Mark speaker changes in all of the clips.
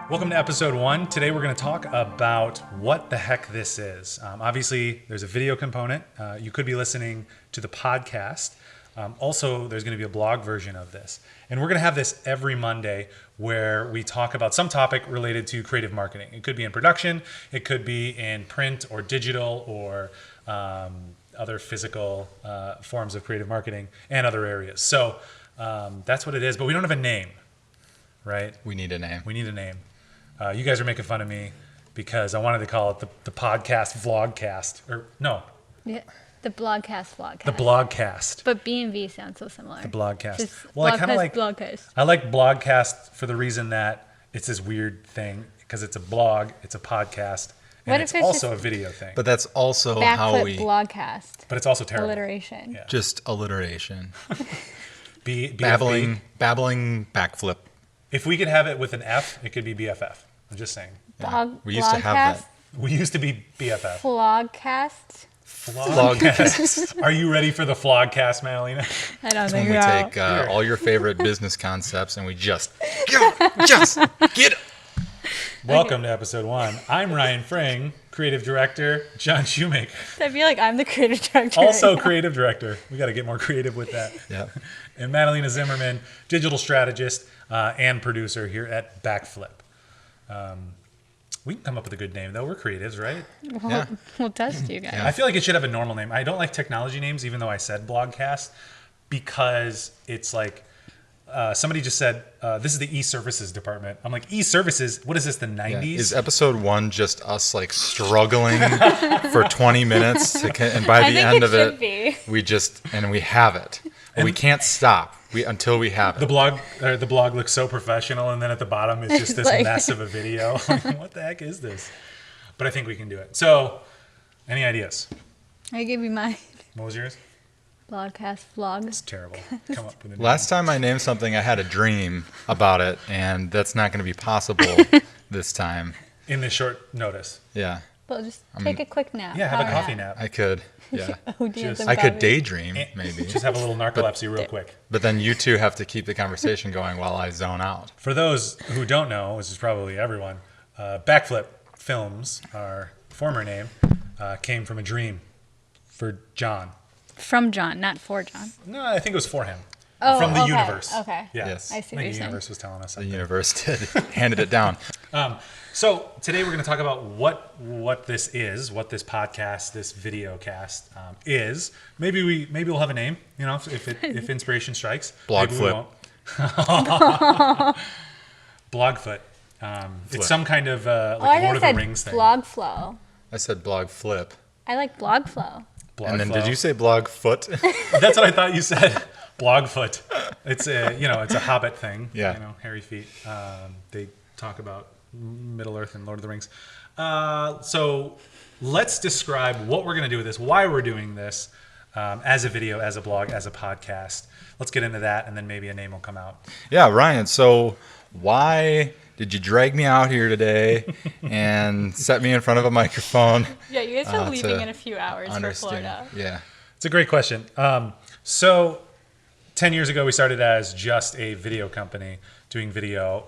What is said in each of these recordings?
Speaker 1: Welcome to episode 1. Today we're going to talk about what the heck this is. Obviously, there's a video component. You could be listening to the podcast. Also, there's going to be a blog version of this. And we're going to have this every Monday where we talk about some topic related to creative marketing. It could be in production. It could be in print or digital or other physical forms of creative marketing and other areas. So that's what it is. But we don't have a name, right?
Speaker 2: We need a name.
Speaker 1: We need a name. You guys are making fun of me because I wanted to call it the podcast vlogcast. Or no.
Speaker 3: Yeah, the blogcast vlogcast.
Speaker 1: The blogcast.
Speaker 3: But B and V sounds so similar.
Speaker 1: The blogcast.
Speaker 3: Just
Speaker 1: Well, I
Speaker 3: blogcast,
Speaker 1: kind of like
Speaker 3: blogcast.
Speaker 1: I like blogcast for the reason that it's this weird thing because it's a blog, it's a podcast, and
Speaker 3: What
Speaker 1: it's
Speaker 3: if it's
Speaker 1: also a
Speaker 3: just
Speaker 1: video thing.
Speaker 2: But that's also how
Speaker 3: Backflip
Speaker 2: we
Speaker 3: blogcast.
Speaker 1: But it's also terrible.
Speaker 3: Alliteration.
Speaker 1: Yeah.
Speaker 2: just alliteration.
Speaker 1: BFB.
Speaker 2: Babbling backflip.
Speaker 1: If we could have it with an F, it could be BFF. I'm just saying.
Speaker 3: Blog,
Speaker 2: We used to have that.
Speaker 1: We used to be BFF.
Speaker 3: Flogcast.
Speaker 1: Flogcast. Are you ready for the flogcast, Madalena?
Speaker 3: I don't
Speaker 2: When
Speaker 3: think
Speaker 2: we
Speaker 3: so.
Speaker 2: take all your favorite business concepts and we just get it.
Speaker 1: Welcome to episode 1. I'm Ryan Fring, creative director. John Shoemaker,
Speaker 3: I feel like I'm the creative director.
Speaker 1: also
Speaker 3: right now.
Speaker 1: creative director. We got to get more creative with that.
Speaker 2: Yeah.
Speaker 1: And Madalena Zimmerman, digital strategist and producer here at Backflip. We can come up with a good name, though. We're creatives, right?
Speaker 2: Yeah.
Speaker 3: We'll test you guys.
Speaker 1: I feel like it should have a normal name. I don't like technology names, even though I said blogcast, because it's like somebody just said, this is the e-services department. I'm like, e-services? What is this, the 90s?
Speaker 2: Is episode 1 just us like struggling for 20 minutes and by
Speaker 3: I
Speaker 2: the
Speaker 3: think
Speaker 2: end
Speaker 3: it
Speaker 2: of
Speaker 3: should
Speaker 2: it,
Speaker 3: be.
Speaker 2: we have it. And we can't stop until we have it.
Speaker 1: The blog looks so professional, and then at the bottom is just this
Speaker 3: Like-
Speaker 1: mess of a video. What the heck is this? But I think we can do it. So, any ideas?
Speaker 3: I give you my
Speaker 1: What was yours?
Speaker 3: blogcast vlog.
Speaker 1: It's terrible. Come up with a name.
Speaker 2: Last time I named something, I had a dream about it, and that's not going to be possible this time.
Speaker 1: In this short notice.
Speaker 2: Yeah,
Speaker 3: Well, just take a quick nap.
Speaker 1: Yeah, have a
Speaker 3: Power
Speaker 1: coffee nap.
Speaker 2: I could. Yeah,
Speaker 3: Oh, do you have
Speaker 1: Just-
Speaker 3: some
Speaker 2: I could
Speaker 3: coffee?
Speaker 2: daydream maybe,
Speaker 1: Just have a little narcolepsy real quick.
Speaker 2: but then you two have to keep the conversation going while I zone out.
Speaker 1: For those who don't know, which is probably everyone, Backflip Films, our former name, came from a dream for John.
Speaker 3: From John, not for John.
Speaker 1: No, I think it was for him.
Speaker 3: Oh,
Speaker 1: From the
Speaker 3: okay,
Speaker 1: universe.
Speaker 3: okay.
Speaker 1: Yeah.
Speaker 2: Yes.
Speaker 3: I see
Speaker 1: I
Speaker 3: what
Speaker 1: think
Speaker 3: you're
Speaker 1: the
Speaker 3: saying.
Speaker 1: universe was telling us
Speaker 2: The
Speaker 1: something.
Speaker 2: universe handed it down.
Speaker 1: So today we're going to talk about what this is, what this podcast, this video cast is. Maybe we'll have a name, if inspiration strikes. Maybe we
Speaker 2: Blogflip.
Speaker 1: won't. Blogfoot. It's some kind of
Speaker 3: I
Speaker 1: like
Speaker 3: thought
Speaker 1: Lord
Speaker 3: it
Speaker 1: of the
Speaker 3: said
Speaker 1: Rings thing.
Speaker 3: blog flow.
Speaker 2: I said blog flip,
Speaker 3: I like blog flow.
Speaker 2: and then
Speaker 1: Blogflow.
Speaker 2: did you say blog foot?
Speaker 1: That's what I thought you said. Blogfoot. It's it's a Hobbit thing.
Speaker 2: Yeah.
Speaker 1: Hairy feet. They talk about Middle Earth and Lord of the Rings. So let's describe what we're going to do with this, why we're doing this, as a video, as a blog, as a podcast. Let's get into that, and then maybe a name will come out.
Speaker 2: Yeah, Ryan. So why did you drag me out here today and set me in front of a microphone?
Speaker 3: Yeah, you guys are leaving
Speaker 2: to
Speaker 3: in a few hours for
Speaker 2: Understand?
Speaker 3: Florida.
Speaker 2: Yeah.
Speaker 1: It's a great question. So 10 years ago, we started as just a video company doing video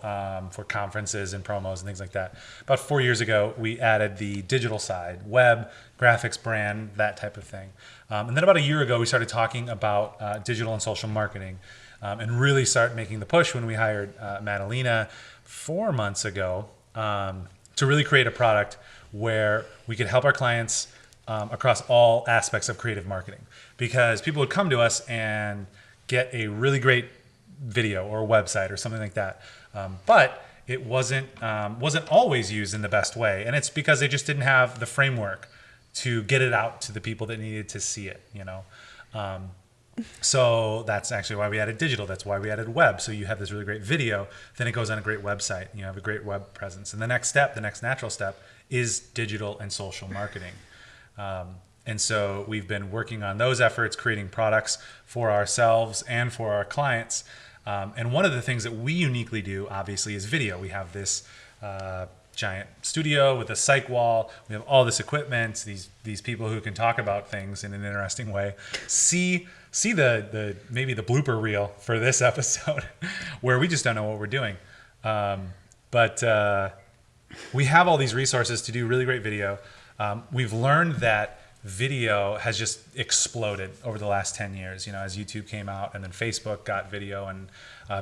Speaker 1: for conferences and promos and things like that. About 4 years ago, we added the digital side, web, graphics, brand, that type of thing. And then about a year ago, we started talking about digital and social marketing and really start making the push when we hired Madalena 4 months ago to really create a product where we could help our clients across all aspects of creative marketing. Because people would come to us and get a really great video or a website or something like that, but it wasn't always used in the best way, and it's because they just didn't have the framework to get it out to the people that needed to see it. So that's actually why we added digital. That's why we added web. So you have this really great video, then it goes on a great website. You have a great web presence, and the next natural step, is digital and social marketing. And so we've been working on those efforts, creating products for ourselves and for our clients. And one of the things that we uniquely do, obviously, is video. We have this giant studio with a cyc wall. We have all this equipment. These people who can talk about things in an interesting way. See the maybe the blooper reel for this episode, where we just don't know what we're doing. But we have all these resources to do really great video. We've learned that video has just exploded over the last 10 years, as YouTube came out and then Facebook got video, and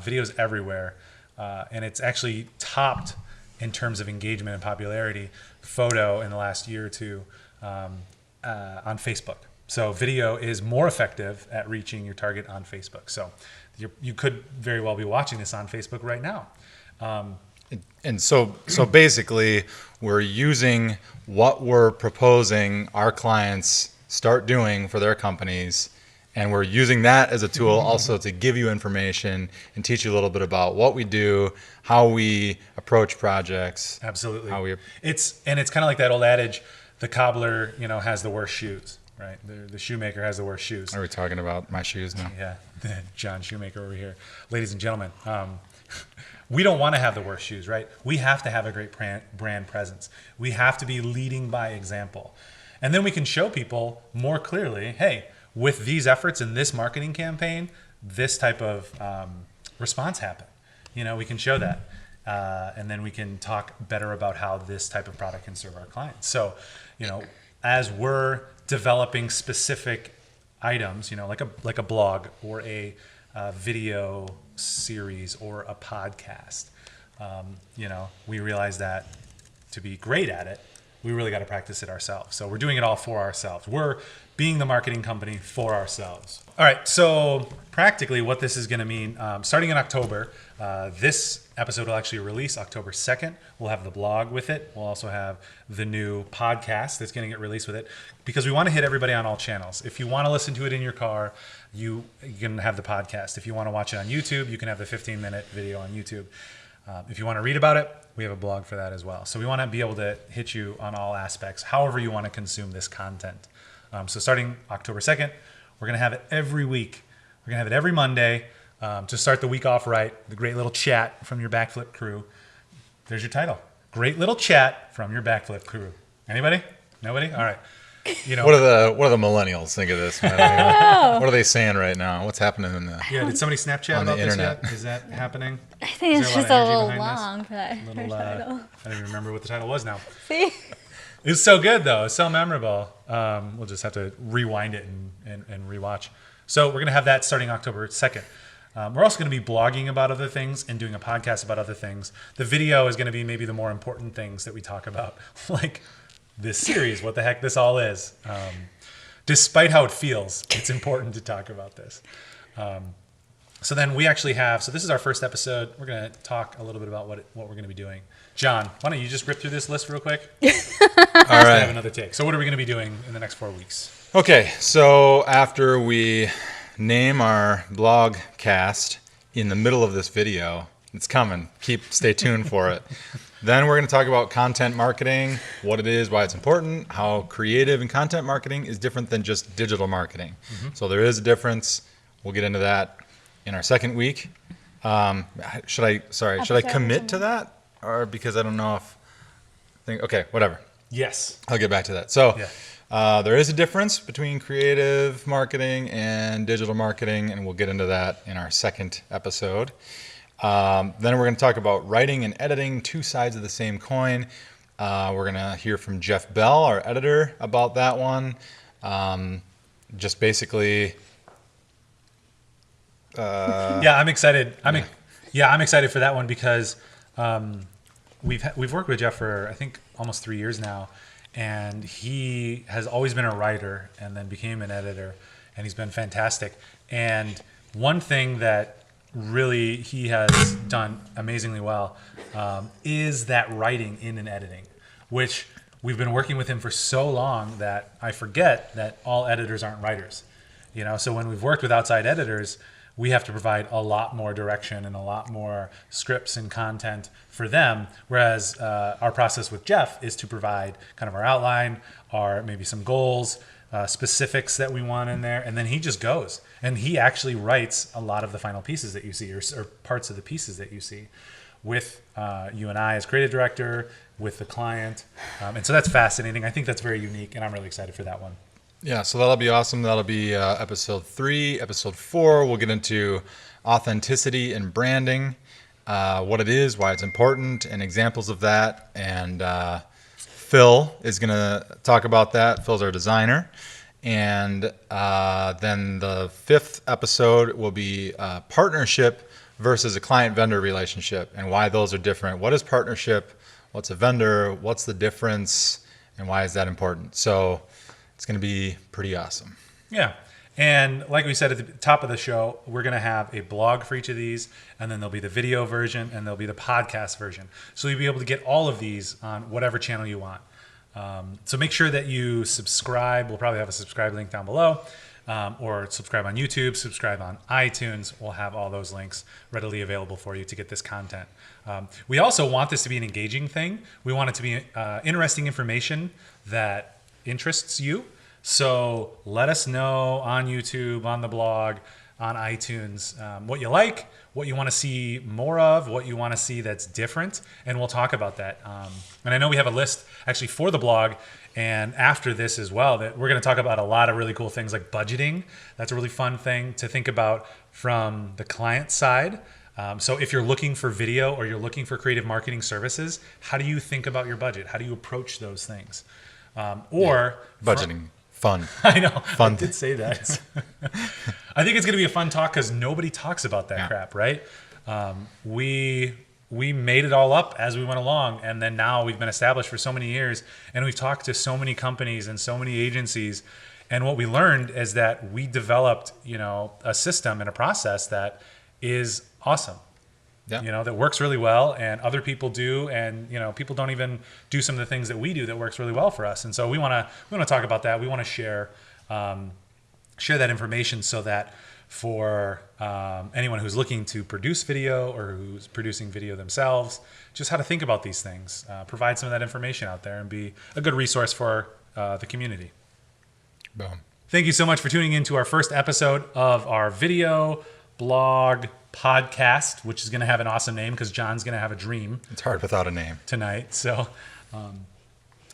Speaker 1: video's everywhere. And it's actually topped in terms of engagement and popularity photo in the last year or two on Facebook. So video is more effective at reaching your target on Facebook. So you could very well be watching this on Facebook right now.
Speaker 2: And so basically, we're using what we're proposing our clients start doing for their companies, and we're using that as a tool also to give you information and teach you a little bit about what we do, how we approach projects.
Speaker 1: Absolutely. It's kind of like that old adage, the cobbler, has the worst shoes, right? The shoemaker has the worst shoes.
Speaker 2: Are we talking about my shoes now?
Speaker 1: Yeah, John Shoemaker over here. Ladies and gentlemen, we don't want to have the worst shoes, right? We have to have a great brand presence. We have to be leading by example. And then we can show people more clearly, hey, with these efforts in this marketing campaign, this type of response happened. We can show that. And then we can talk better about how this type of product can serve our clients. So, as we're developing specific items, like a blog or a video series or a podcast, we realize that to be great at it, we really got to practice it ourselves. So we're doing it all for ourselves. We're being the marketing company for ourselves. All right, so practically what this is going to mean, starting in October, this episode will actually release October 2nd. We'll have the blog with it. We'll also have the new podcast that's going to get released with it, because we want to hit everybody on all channels. If you want to listen to it in your car, you can have the podcast. If you want to watch it on YouTube, you can have the 15-minute video on YouTube. If you want to read about it, we have a blog for that as well. So we want to be able to hit you on all aspects, however you want to consume this content. So starting October 2nd, we're going to have it every week. We're going to have it every Monday to start the week off right. The great little chat from your Backflip crew. There's your title. Great little chat from your Backflip crew. Anybody? Nobody? All right.
Speaker 2: What do the millennials think of this? What are they saying right now? What's happening in the
Speaker 1: Did somebody Snapchat
Speaker 2: on the
Speaker 1: about this
Speaker 2: internet?
Speaker 1: yet? Is that happening?
Speaker 3: I think it's just a little long for that
Speaker 1: Little,
Speaker 3: title.
Speaker 1: I don't even remember what the title was now.
Speaker 3: See?
Speaker 1: It's so good though. It's so memorable. We'll just have to rewind it and rewatch. So we're going to have that starting October 2nd. We're also going to be blogging about other things and doing a podcast about other things. The video is going to be maybe the more important things that we talk about, like this series, what the heck this all is. Despite how it feels, it's important to talk about this. So then we actually have, so this is our first episode. We're going to talk a little bit about what we're going to be doing. John, why don't you just rip through this list real quick?
Speaker 2: All right.
Speaker 1: Have another take. So what are we going to be doing in the next 4 weeks?
Speaker 2: Okay, so after we name our blog cast in the middle of this video, it's coming. Stay tuned for it. Then we're going to talk about content marketing, what it is, why it's important, how creative and content marketing is different than just digital marketing. Mm-hmm. So there is a difference. We'll get into that in our second week. Should I commit to that? Or because I don't know okay, whatever.
Speaker 1: Yes.
Speaker 2: I'll get back to that. So there is a difference between creative marketing and digital marketing, and we'll get into that in our second episode. Then we're going to talk about writing and editing, two sides of the same coin. We're going to hear from Jeff Bell, our editor, about that one. Just basically...
Speaker 1: I'm excited. I'm excited for that one because we've worked with Jeff for I think almost 3 years now, and he has always been a writer and then became an editor, and he's been fantastic. And one thing that really he has done amazingly well is that writing in and editing, which we've been working with him for so long that I forget that all editors aren't writers. So when we've worked with outside editors, we have to provide a lot more direction and a lot more scripts and content for them. Whereas our process with Jeff is to provide kind of our outline, our maybe some goals, specifics that we want in there, and then he just goes. And he actually writes a lot of the final pieces that you see, or parts of the pieces that you see, with you and I as creative director, with the client. And so that's fascinating. I think that's very unique, and I'm really excited for that one.
Speaker 2: Yeah, so that'll be awesome. That'll be episode 3. Episode 4, we'll get into authenticity and branding. what it is, why it's important, and examples of that. And Phil is going to talk about that. Phil's our designer. And then the 5th episode will be partnership versus a client-vendor relationship and why those are different. What is partnership? What's a vendor? What's the difference? And why is that important? So it's going to be pretty awesome.
Speaker 1: Yeah. And like we said at the top of the show, we're going to have a blog for each of these, and then there'll be the video version, and there'll be the podcast version. So you'll be able to get all of these on whatever channel you want. So make sure that you subscribe. We'll probably have a subscribe link down below, or subscribe on YouTube, subscribe on iTunes. We'll have all those links readily available for you to get this content. We also want this to be an engaging thing. We want it to be interesting information that interests you. So let us know on YouTube, on the blog, on iTunes, what you like, what you want to see more of, what you want to see that's different, and we'll talk about that. And I know we have a list actually for the blog and after this as well that we're going to talk about a lot of really cool things like budgeting. That's a really fun thing to think about from the client side. So if you're looking for video or you're looking for creative marketing services, how do you think about your budget? How do you approach those things?
Speaker 2: Budgeting. Fun.
Speaker 1: I know.
Speaker 2: Fun.
Speaker 1: I did say that. I think it's going to be a fun talk because nobody talks about that crap, right? We made it all up as we went along, and then now we've been established for so many years, and we've talked to so many companies and so many agencies, and what we learned is that we developed, a system and a process that is awesome. Yeah. That works really well, and other people do, and people don't even do some of the things that we do that works really well for us. And so we want to talk about that. We want to share that information so that for anyone who's looking to produce video or who's producing video themselves, just how to think about these things, provide some of that information out there, and be a good resource for the community.
Speaker 2: Boom.
Speaker 1: Thank you so much for tuning in to our first episode of our video blog podcast, which is going to have an awesome name because John's going to have a dream.
Speaker 2: It's hard without a name
Speaker 1: tonight. So,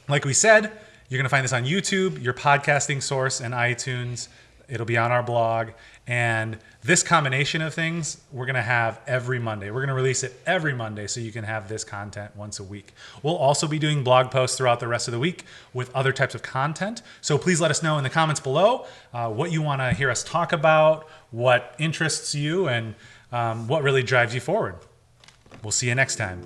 Speaker 1: like we said, you're going to find this on YouTube, your podcasting source, and iTunes. It'll be on our blog. And this combination of things we're going to have every Monday. We're going to release it every Monday so you can have this content once a week. We'll also be doing blog posts throughout the rest of the week with other types of content. So please let us know in the comments below what you want to hear us talk about, what interests you, and what really drives you forward. We'll see you next time.